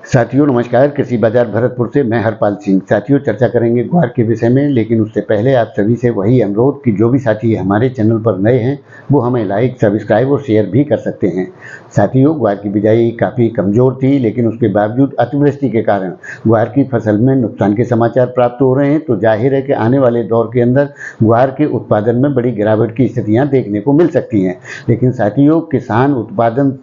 साथियों नमस्कार। कृषि बाजार भरतपुर से मैं हरपाल सिंह। साथियों चर्चा करेंगे ग्वार के विषय में, लेकिन उससे पहले आप सभी से वही अनुरोध कि जो भी साथी हमारे चैनल पर नए हैं वो हमें लाइक, सब्सक्राइब और शेयर भी कर सकते हैं। साथियों ग्वार की बिजाई काफ़ी कमज़ोर थी, लेकिन उसके बावजूद अतिवृष्टि के कारण ग्वार की फसल में नुकसान के समाचार प्राप्त हो रहे हैं। तो जाहिर है कि आने वाले दौर के अंदर ग्वार के उत्पादन में बड़ी गिरावट की स्थितियाँ देखने को मिल सकती हैं। लेकिन साथियों किसान उत्पादन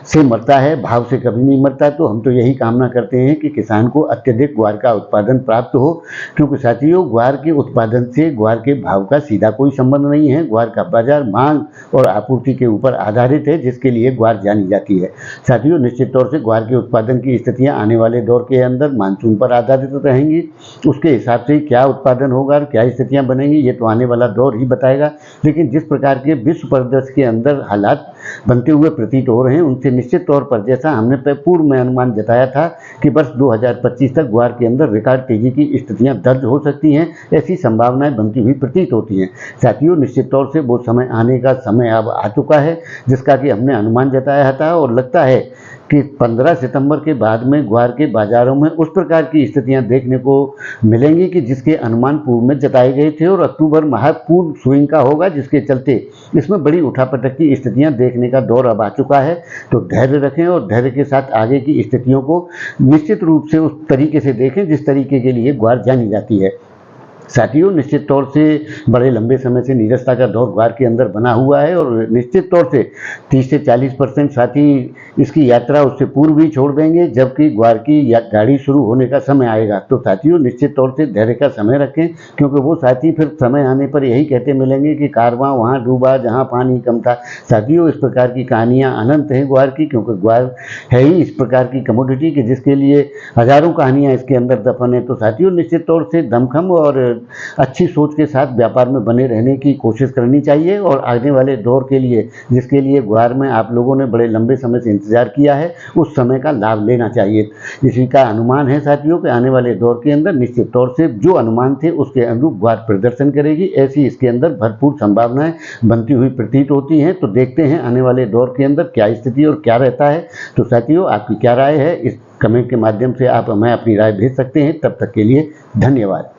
से मरता है, भाव से कभी नहीं मरता। तो हम तो यही कामना करते हैं कि किसान को अत्यधिक ग्वार का उत्पादन प्राप्त हो, क्योंकि साथियों ग्वार के उत्पादन से ग्वार के भाव का सीधा कोई संबंध नहीं है। ग्वार का बाजार मांग और आपूर्ति के ऊपर आधारित है, जिसके लिए ग्वार जानी जाती है। साथियों निश्चित तौर से ग्वार के उत्पादन की स्थितियां आने वाले दौर के अंदर मानसून पर आधारित रहेंगी। उसके हिसाब से क्या उत्पादन होगा और क्या स्थितियां बनेंगी ये तो आने वाला दौर ही बताएगा। लेकिन जिस प्रकार के विश्व परिदृश्य के अंदर हालात बनते हुए प्रतीत हो रहे हैं, उनसे निश्चित तौर पर जैसा हमने पूर्व में अनुमान जताया था कि वर्ष 2025 तक ग्वार के अंदर रिकॉर्ड तेजी की स्थितियां दर्ज हो सकती हैं, ऐसी संभावनाएं बनती हुई प्रतीत होती हैं। साथियों निश्चित तौर से वो समय आने का समय अब आ चुका है जिसका कि हमने अनुमान जताया था, और लगता है कि 15 सितंबर के बाद में ग्वार के बाजारों में उस प्रकार की स्थितियां देखने को मिलेंगी कि जिसके अनुमान पूर्व में जताए गए थे, और अक्टूबर माह पूर्ण स्विंग का होगा, जिसके चलते इसमें बड़ी उठापटक की स्थितियां देखने का दौर अब आ चुका है। तो धैर्य रखें और धैर्य के साथ आगे की स्थितियों को निश्चित रूप से उस तरीके से देखें जिस तरीके के लिए ग्वार जानी जाती है। साथियों निश्चित तौर से बड़े लंबे समय से नीरसता का दौर ग्वार के अंदर बना हुआ है, और निश्चित तौर से 30 से 40% साथी इसकी यात्रा उससे पूर्व ही छोड़ देंगे, जबकि ग्वार की गाड़ी शुरू होने का समय आएगा। तो साथियों निश्चित तौर से धैर्य का समय रखें, क्योंकि वो साथी फिर समय आने पर यही कहते मिलेंगे कि कारवां वहाँ डूबा जहाँ पानी कम था। साथियों इस प्रकार की कहानियाँ अनंत हैं ग्वार की, क्योंकि ग्वार है ही इस प्रकार की कमोडिटी कि जिसके लिए हजारों कहानियाँ इसके अंदर दफन है। तो साथियों निश्चित तौर से दमखम और अच्छी सोच के साथ व्यापार में बने रहने की कोशिश करनी चाहिए, और आने वाले दौर के लिए जिसके लिए ग्वार में आप लोगों ने बड़े लंबे समय से इंतजार किया है, उस समय का लाभ लेना चाहिए। इसी का अनुमान है साथियों कि आने वाले दौर के अंदर निश्चित तौर से जो अनुमान थे उसके अनुरूप ग्वार प्रदर्शन करेगी, ऐसी इसके अंदर भरपूर संभावनाएं बनती हुई प्रतीत होती हैं। तो देखते हैं आने वाले दौर के अंदर क्या स्थिति और क्या रहता है। तो साथियों आपकी क्या राय है, इस कमेंट के माध्यम से आप हमें अपनी राय भेज सकते हैं। तब तक के लिए धन्यवाद।